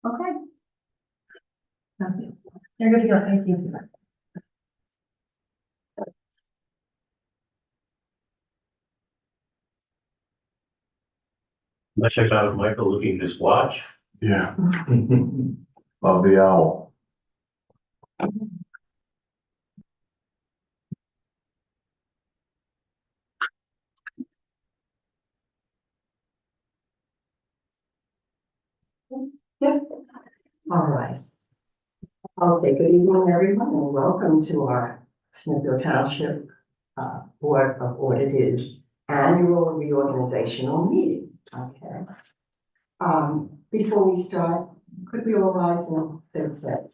Okay. You're good to go, thank you. I checked out Michael looking at his watch. Yeah. Of the owl. All right. Okay, good evening, everyone, and welcome to our Smithfield Township Board of Auditors Annual Reorganizational Meeting. Okay. Before we start, could we all rise and say the pledge?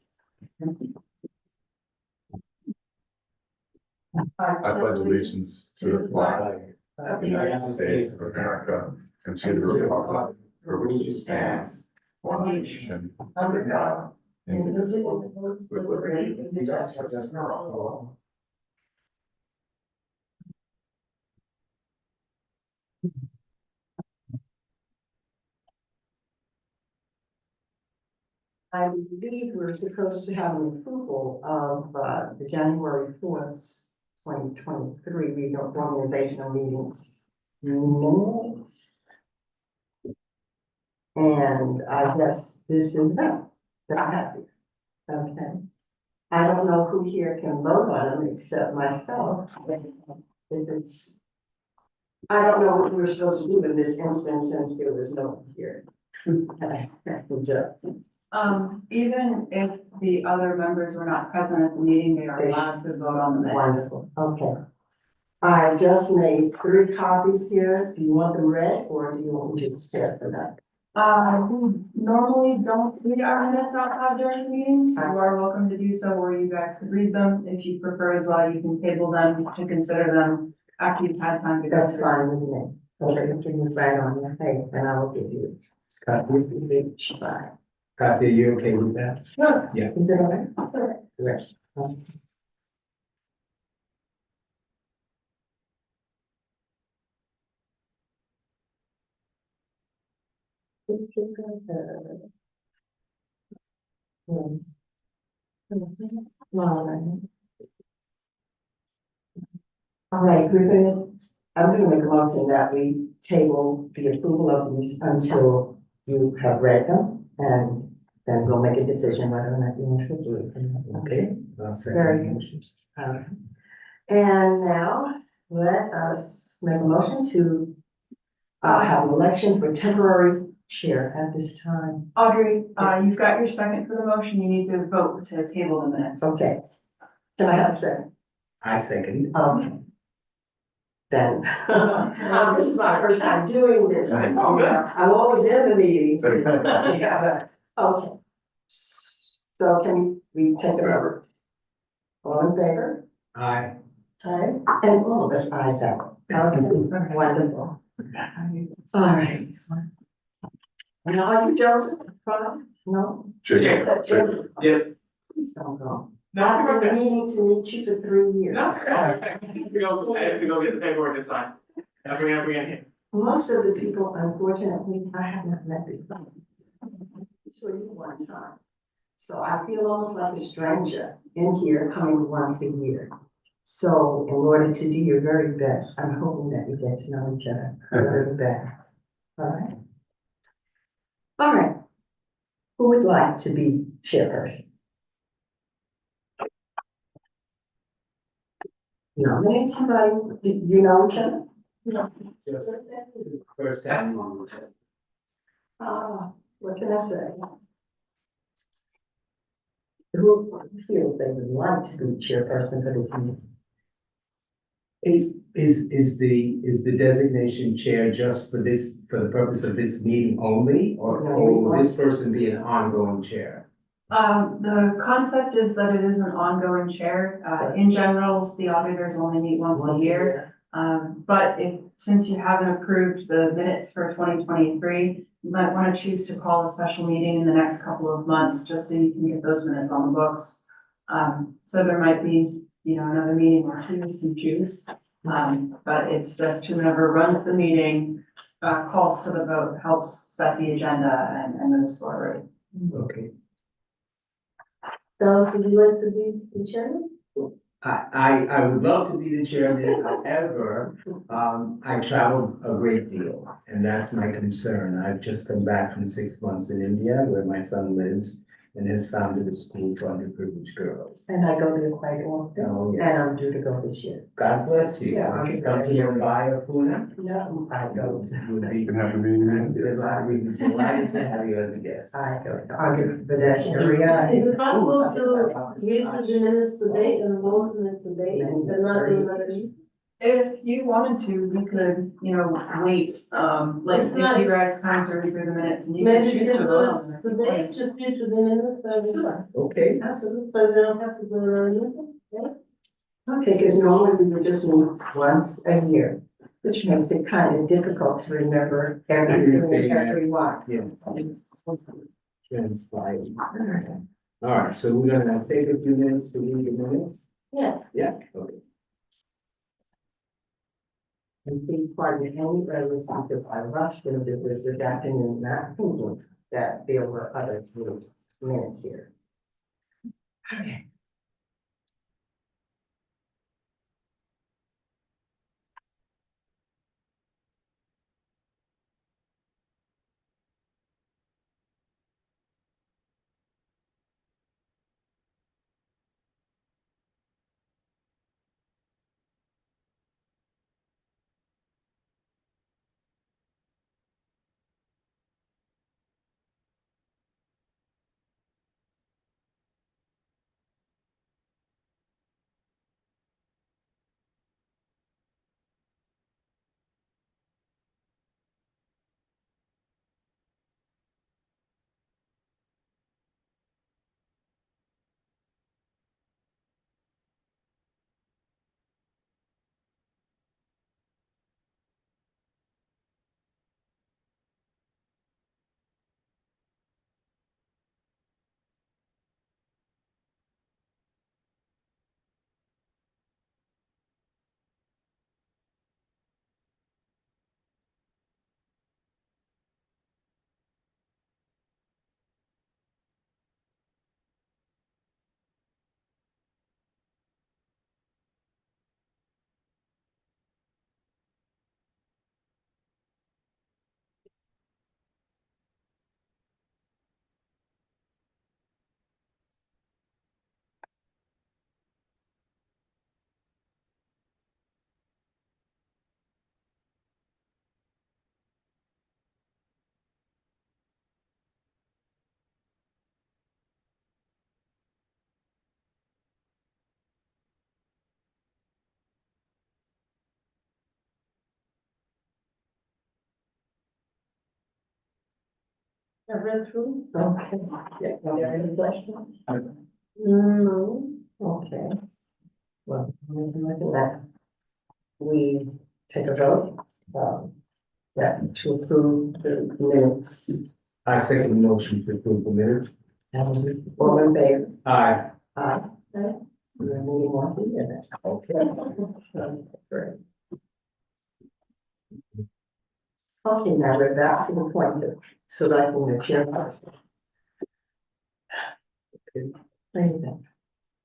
I pledge allegiance to the flag of the United States of America and to the republic for which it stands, one nation, under God, indivisible, with liberty and justice for all. I believe we're supposed to have an approval of the January 4th, 2023 reorganizational meetings minutes. And I guess this is them that I have here. Okay. I don't know who here can vote on them except myself. If it's, I don't know what we were supposed to do in this instance since there was no one here. Even if the other members were not present at the meeting, they are allowed to vote on the minutes. Wonderful, okay. I just made 3 copies here. Do you want them read or do you want me to just share for that? We normally don't read our minutes out loud during meetings. You are welcome to do so, or you guys could read them. If you prefer as well, you can table them to consider them after you've had time to go That's through. fine with me. So everything is right on your face and I will give you. Each file. Kathy, are you okay with that? Sure. Yeah. Is it all right? All right. Yes. All right, I'm gonna make a motion that we table the approval of these until you have read them, and then we'll make a decision whether or not you want to do it. Okay. I'll second Very the good. motion. All right. And now, let us make a motion to have an election for temporary chair at this time. Audrey, you've got your second for the motion. You need to vote to table the minutes. Okay. Can I have a second? I second. Okay. Then, this is my first time doing this. That's all good. I'm always in the meetings. Yeah, but, okay. So can we take a vote? All in favor? Aye. Aye. And all of us ayes out. Okay, wonderful. All right. And are you Joseph? No? Jake. Yep. Please don't go. No, I've we're been okay. meaning to meet you for 3 years. I have to go get the paperwork this time. Have we here? Most of the people, unfortunately, I have not met before. So you one time. So I feel almost like a stranger in here coming once a year. So in order to do your very best, I'm hoping that we get to know each other a little better. All right? All right. Who would like to be chairperson? Nominate somebody. Do you know each other? No. Just first time. What can I say? Who feels they would like to be chairperson for this meeting? Is the designation chair just for this, for the purpose of this meeting only? Or will this person be an ongoing chair? The concept is that it is an ongoing chair. In general, the auditors only meet once a year. But since you haven't approved the minutes for 2023, you might want to choose to call a special meeting in the next couple of months, just so you can get those minutes on the books. So there might be, another meeting or two if you choose. But it's just whoever runs the meeting, calls for the vote, helps set the agenda and moves forward. Okay. Those, would you like to be the chairman? I would love to be the chairman, however, I travel a great deal, and that's my concern. I've just come back from 6 months in India, where my son lives, and has founded a school for underprivileged girls. And I go there quite often, Oh, and yes. I'm due to go this year. God bless you. Yeah, If you come to Mumbai or Pune, No, I go. you would be You can have a meeting. delighted to have you as a guest. I go to Andhra Pradesh area. Is it possible to read through the minutes today and vote on it today and not do another meeting? If you wanted to, we could, wait, like, It's if not- you guys time to read through the minutes and you could Maybe we choose can to do vote on it them. today, just read through the minutes and Okay, absolutely, so we don't have to do another meeting, okay? Okay, because normally we would just meet once a year, which makes it kind of difficult to remember everything and everyone. yeah. Transpired. All right, so we're gonna take a few minutes to read the minutes? Yeah. Yeah, okay. And please pardon any errors because I rushed into this afternoon, not thinking that there were other minutes here. Okay. I've read through. Okay, yeah, are there any questions? No. Okay. Well, looking that we take a vote, that to approve the minutes. I second the motion to approve the minutes. All in favor? Aye. Aye. We're moving on to the minutes. Okay. Great. Okay, now we're back to the point of selecting the chairperson. Anything?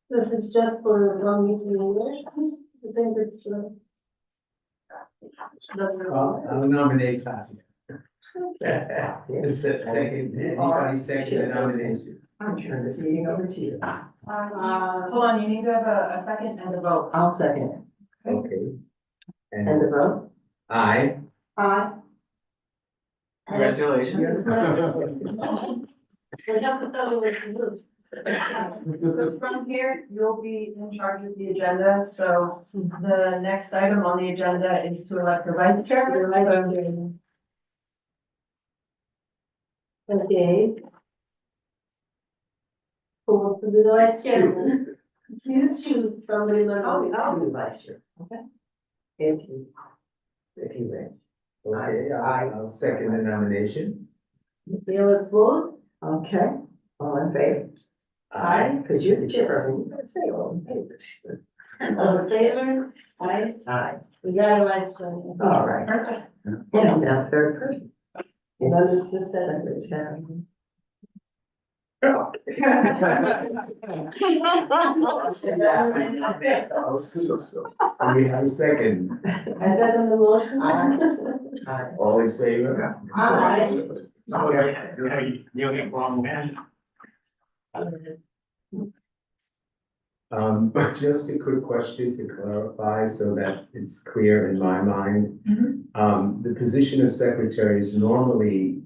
If it's just for one meeting in English, I think it's, I'll nominate Kathy. Yes. Second, anybody second the nomination? I'm turning this meeting over to you. Hold on, you need to have a second and a vote. I'll second it. Okay. And And the vote? aye. aye. Congratulations. We have to tell you what to do. So from here, you'll be in charge of the agenda, so the next item on the agenda is to elect a vice chair. Okay. Who wants to be the vice chairman? You choose somebody like. I'll be vice chair. Okay. If you wish. Okay, I'll second the nomination. Okay, let's vote. Okay, all in favor? Because you're the chairperson, you better say all in favor. All in favor? Aye. Aye. We got a vice chairman. All right. Perfect. And now third person. That is just that. Secretary. So. We have a second. I second the motion. All in favor? You get wrong man. But just a quick question to clarify so that it's clear in my mind. The position of secretary is normally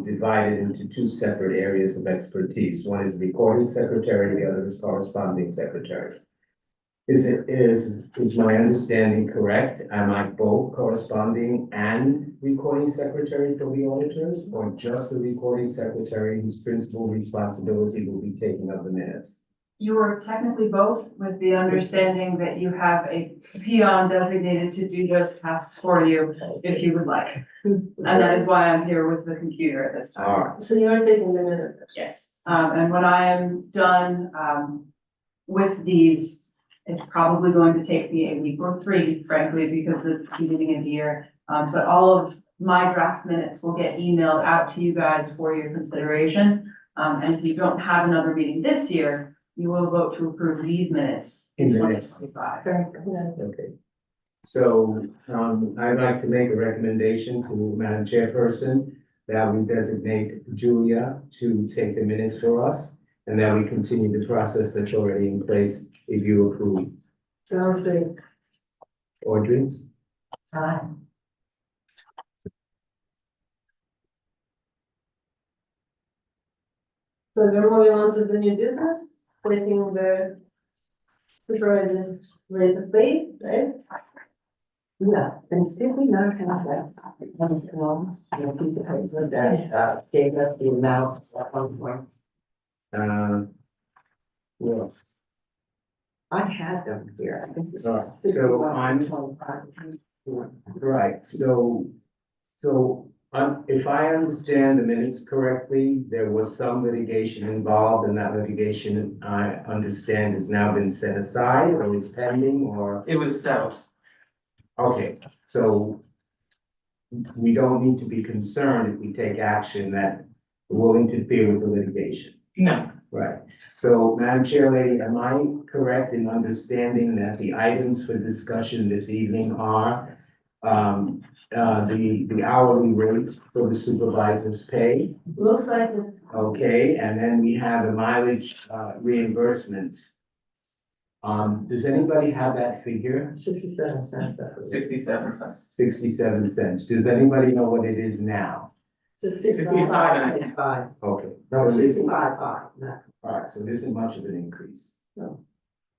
divided into two separate areas of expertise. One is recording secretary, the other is corresponding secretary. Is my understanding correct? Am I both corresponding and recording secretary for the auditors, or just the recording secretary whose principal responsibility will be taking of the minutes? You are technically both, with the understanding that you have a peon designated to do those tasks for you if you would like. And that is why I'm here with the computer at this time. All right. So you're taking the minutes. Yes, and when I am done, with these, it's probably going to take me a week or three, frankly, because it's the beginning of the year. But all of my draft minutes will get emailed out to you guys for your consideration. And if you don't have another meeting this year, you will vote to approve these minutes In in the next. 2025. Okay. So, I'd like to make a recommendation to Madam Chairperson that we designate Julia to take the minutes for us, and that we continue the process that's already in place if you approve. Sounds good. Audrey? So we're moving on to the new business, taking the supervisor's rate of pay, right? Yeah, and did we not have that, some form, piece of paper that, gave us the amounts at one point? Yes. I had them here, I think it's All right, so 61, I'm- 25. Right, so, if I understand the minutes correctly, there was some litigation involved, and that litigation, I understand, has now been set aside, or is pending, or? It was settled. Okay, so we don't need to be concerned if we take action that will interfere with the litigation. No, Right, so Madam Chair Lady, am I correct in understanding that the items for discussion this evening are the hourly rate for the supervisor's pay? Looks like it. Okay, and then we have the mileage reimbursement. Does anybody have that figure? 67 cents. 67 cents. 67 cents. Does anybody know what it is now? 65. Okay. No, so- 65, no. All right, so there isn't much of an increase. No.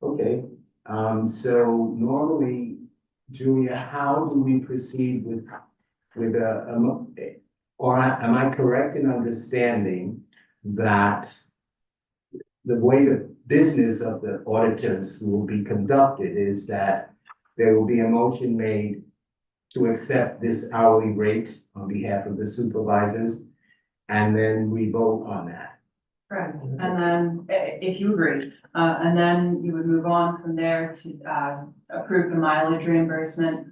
Okay, so normally, Julia, how do we proceed with or am I correct in understanding that the way the business of the auditors will be conducted is that there will be a motion made to accept this hourly rate on behalf of the supervisors, and then we vote on that? Correct, and then, if you agree, and then you would move on from there to, approve the mileage reimbursement.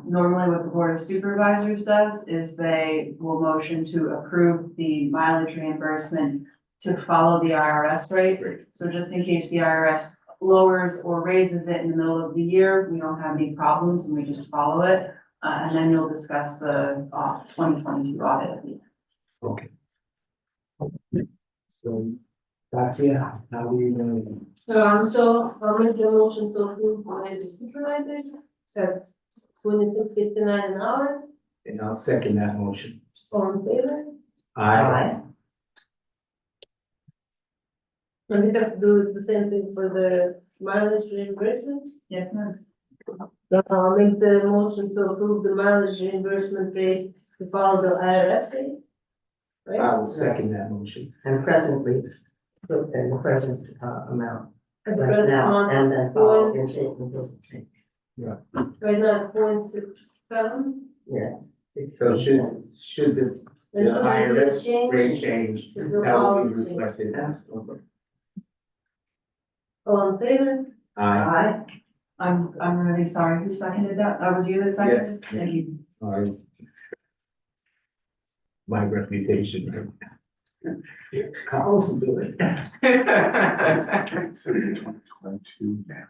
Normally what the Board of Supervisors does is they will motion to approve the mileage reimbursement to follow the IRS rate. So just in case the IRS lowers or raises it in the middle of the year, we don't have any problems and we just follow it. And then you'll discuss the, 2022 audit at the end. Okay. So, that's it, how do you know? So I'll make the motion to approve by the supervisors, that's 26.59 an hour, And I'll second that motion. all in favor? Aye. And we have to do the same thing for the mileage reimbursement. Yes, ma'am. I'll make the motion to approve the mileage reimbursement rate to follow the IRS rate. I Right? will second that motion. And presently, put in the present, amount At the right present now, amount, and then follow points- it, it doesn't change. right now it's 0.67. Yes. So should the And so when we IRS change, rate change, it will that will follow be the change. reflected. All in favor? Aye. I'm really sorry, who seconded that? That was you that seconded? Yes. Thank you. Aye. My reputation. Carlos will do it. So 2022 now.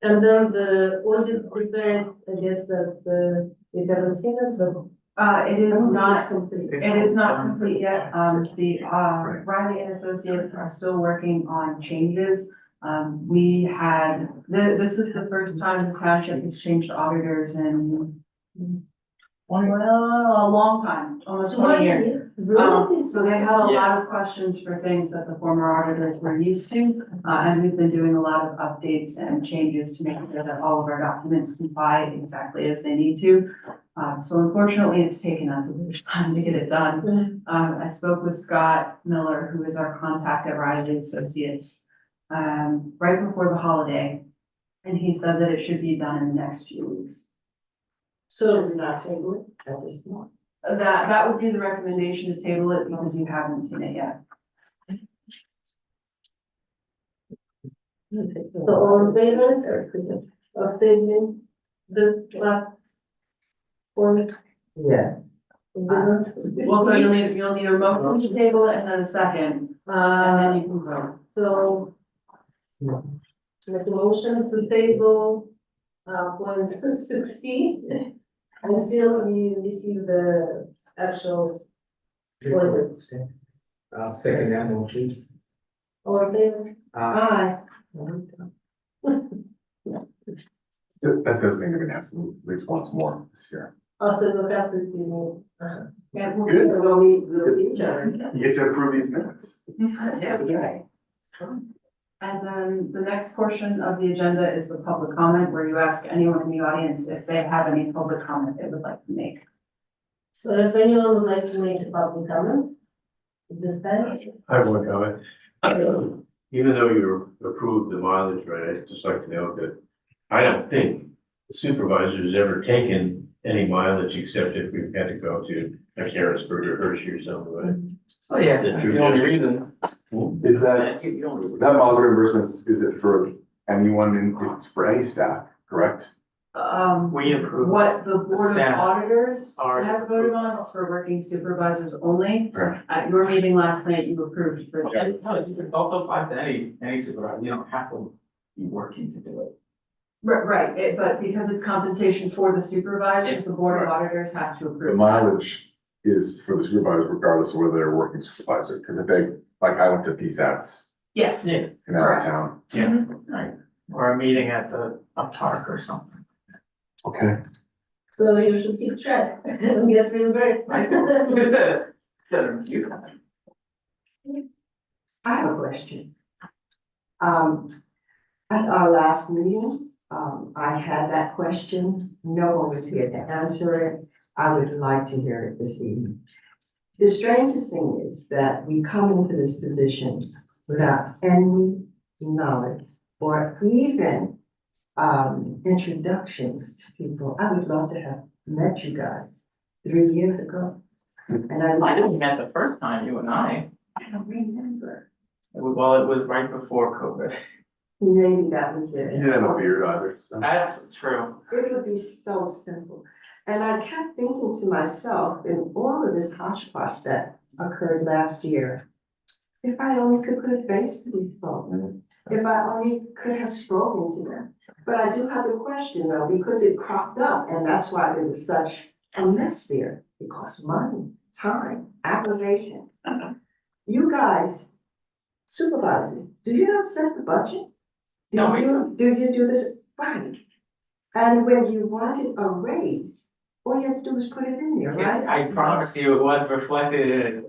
And then the audit prepared, I guess that's the, you haven't seen it, but. It is not, complete. it is not complete yet. Riley and Associates are still working on changes. We had, this is the first time the township has changed auditors in well, a long time, almost 20 years. Really? So they had a lot of questions for things that the former auditors were used to. And we've been doing a lot of updates and changes to make sure that all of our documents comply exactly as they need to. So unfortunately, it's taken us a bit of time to get it done. I spoke with Scott Miller, who is our contact at Riley Associates, right before the holiday. And he said that it should be done in the next few weeks. So we're not table it at this point. That would be the recommendation to table it because you haven't seen it yet. So all in favor of tabling this last one? Yeah. Well, so you'll need a motion to table it and then a second, and then you can vote. So. Make a motion to table, point 6C, until we receive the actual audit. I'll second that motion. All in favor? Aye. That does mean you're gonna have to at least once more this year. Also, look at this, you know. Yeah, Good. We'll see each other. You get to approve these minutes. That's okay. And then the next portion of the agenda is the public comment, where you ask anyone in the audience if they have any public comment they would like to make. So if anyone would like to make a public comment, at this time, I have one comment. Even though you approved the mileage rate, I'd just like to note that I don't think the supervisor has ever taken any mileage except if we've had to go to like Harrisburg or Hershey or something, right? Oh, yeah, that's the only reason. Is that mileage reimbursement, is it for anyone it's for any staff, correct? We approve. What the Board of Staff. Auditors Ours. has voted on is for working supervisors only. Okay. At your meeting last night, you approved for. Yeah, no, it's also applies to any supervisor, you don't have to be working to do it. Right, but because it's compensation for the supervisors, the Board of Auditors has to The approve. mileage is for the supervisors regardless of whether they're working supervisor, because if they, like I went to PSATs Yes. Yeah. in out of town. Yeah, right, or a meeting at a park or something. Okay. so you should keep track and get reimbursed. I have a question. At our last meeting, I had that question. No one was here to answer it. I would like to hear it this evening. The strangest thing is that we come into this position without any knowledge or even introductions to people. I would love to have met you guys 3 years ago. And I just met the first time, you and I. I don't remember. Well, it was right before COVID. Maybe that was it. You didn't have a beard either, so. That's true. It would be so simple. And I kept thinking to myself, in all of this hodgepodge that occurred last year, if I only could put a face to these folks, if I only could have spoken to them. But I do have a question though, because it cropped up, and that's why there was such a mess there. It cost money, time, aggravation. You guys, supervisors, do you not set the budget? No, we- Do you do this? Right. And when you wanted a raise, all you had to do was put it in there, right? I promise you, it was reflected in it.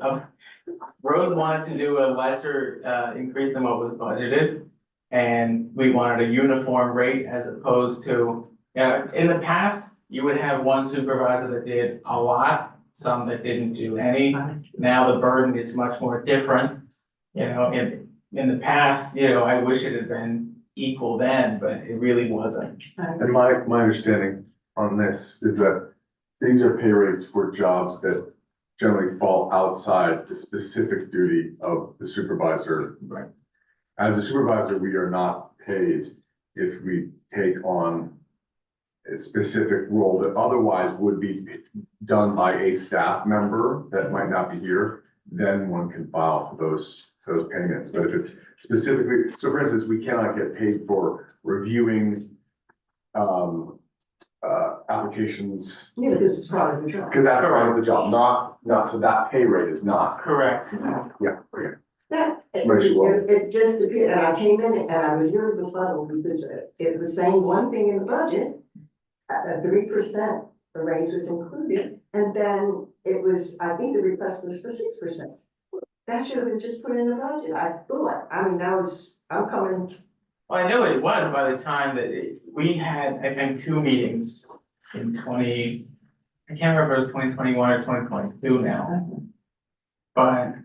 Rose wanted to do a lesser increase than what was budgeted. And we wanted a uniform rate as opposed to, in the past, you would have one supervisor that did a lot, some that didn't do any. Now the burden is much more different. In the past, I wish it had been equal then, but it really wasn't. And my understanding on this is that these are pay rates for jobs that generally fall outside the specific duty of the supervisor. Right. As a supervisor, we are not paid if we take on a specific role that otherwise would be done by a staff member that might not be here, then one can file for those payments. But if it's specifically, so for instance, we cannot get paid for reviewing applications, Yeah, but this is part of the job. because that's part of the job, not, so that pay rate is not, Correct. yeah, okay. That, Somebody should walk. it just appeared, and I came in and I was really befuddled because it was saying one thing in the budget, a 3%, the raise was included, and then it was, I think the request was for 6%. That should have been just put in the budget, I thought, I'm coming, Well, I know it was by the time that we had, I think, 2 meetings in I can't remember if it was 2021 or 2022 now. But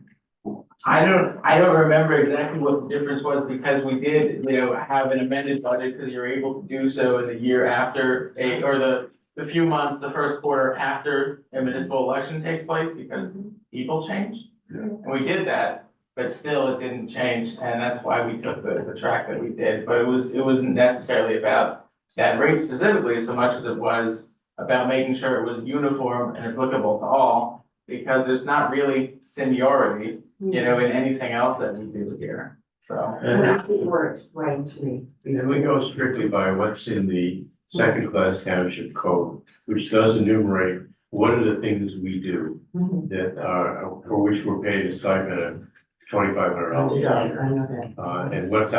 I don't remember exactly what the difference was because we did, have an amended budget because you're able to do so in the year after the few months, the first quarter after a municipal election takes place because people change. Yeah. And we did that, but still it didn't change, and that's why we took the track that we did, but it wasn't necessarily about that rate specifically so much as it was about making sure it was uniform and applicable to all, because there's not really seniority, in anything else that we do here, so. it worked right to me. And we go strictly by what's in the second-class township code, which does enumerate what are the things we do Mhm. that are, for which we're paid a stipend of $2,500 a Yeah, year. I know that. And what's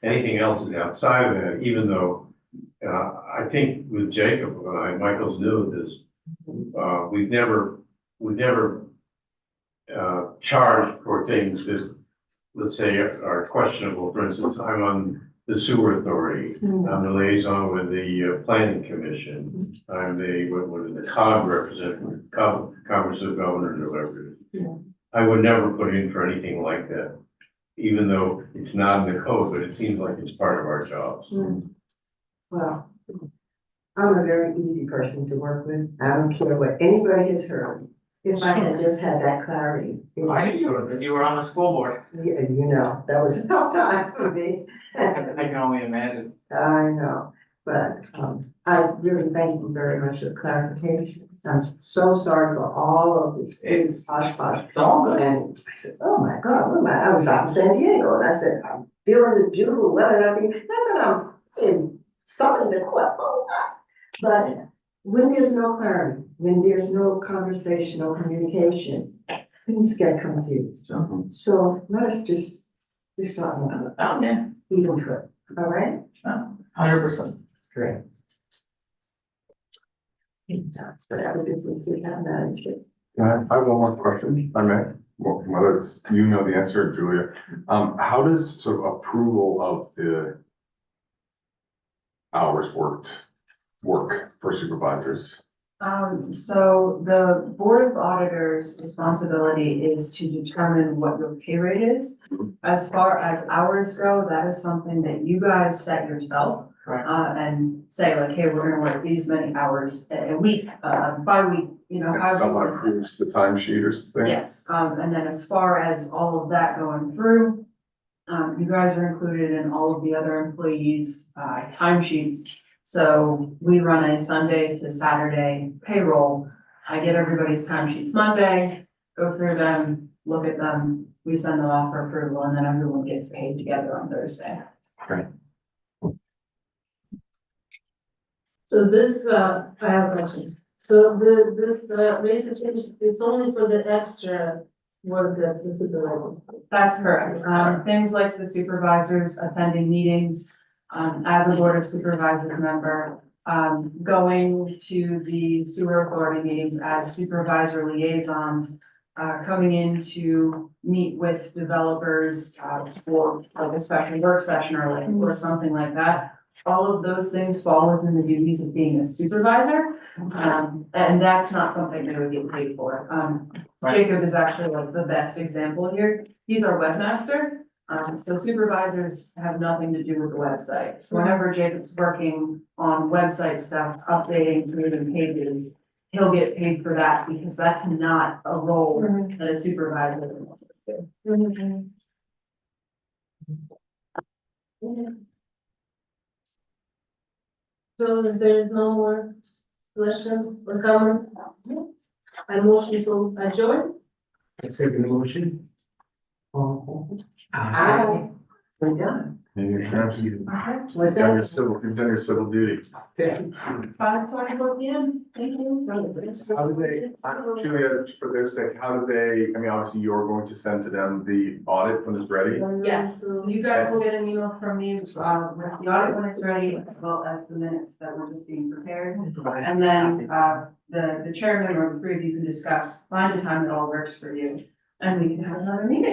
anything else is outside of that, even though, I think with Jacob, Michael's new at this, we've never charged for things that, let's say, are questionable. For instance, I'm on the sewer authority, I'm the liaison with the planning commission, I'm the COG representative, Congress of Governors or whatever it is. I would never put in for anything like that, even though it's not in the code, but it seems like it's part of our jobs. Well, I'm a very easy person to work with. I don't care what anybody has heard. If I had just had that clarity. I knew you were on the school board, Yeah, that was a tough time for me. I can only imagine. I know, but, I really thank you very much for the clarification. I'm so sorry for all of this. It's Hodgepodge. it's all good. And I said, oh my God, what am I was out in San Diego and I said, I'm feeling this beautiful weather and everything. I said, I'm in something to quit. Oh God. But when there's no clarity, when there's no conversation, no communication, things get confused. So let us just start on an Oh, yeah, even trip, all right? 100%. Great. Whatever business we have managed it. I have one more question, if I may, well, whether it's, you know the answer, Julia. How does sort of approval of the hours work for supervisors? So the Board of Auditors' responsibility is to determine what your pay rate is. As far as hours go, that is something that you guys set yourself. Correct. And say like, hey, we're gonna work these many hours a week, bi-week, And however you someone wanna set it. approves the timesheet or something? Yes, and then as far as all of that going through, you guys are included in all of the other employees' timesheets. So we run a Sunday to Saturday payroll. I get everybody's timesheets Monday, go through them, look at them, we send them off for approval, and then everyone gets paid together on Thursday. So this, I have a question. So this rate change, it's only for the extra work that the supervisors do. That's correct. Things like the supervisors attending meetings, as a Board of Supervisors member, going to the sewer authority meetings as supervisor liaisons, coming in to meet with developers, for like a special work session or something like that. All of those things fall within the duties of being a supervisor, and that's not something they would get paid for. Jacob is actually like the best example here. He's our webmaster. So supervisors have nothing to do with the website. So whenever Jacob's working on website stuff, updating, creating pages, he'll get paid for that because that's not a role that a supervisor would do. So if there is no more questions or comments, I motion to adjourn. I second the motion. I, we're done. And you're trying to, Okay, Was you've done your that? civil duty. 5:24 p.m. Thank you. How do they, Julia, for their sake, how do they, I mean, obviously you're going to send to them the audit when it's ready? Yes, you guys will get an email from me, with the audit when it's ready, as well as the minutes that were just being prepared. And then, the chairman or the three of you can discuss, find a time that all works for you, and we can have another meeting.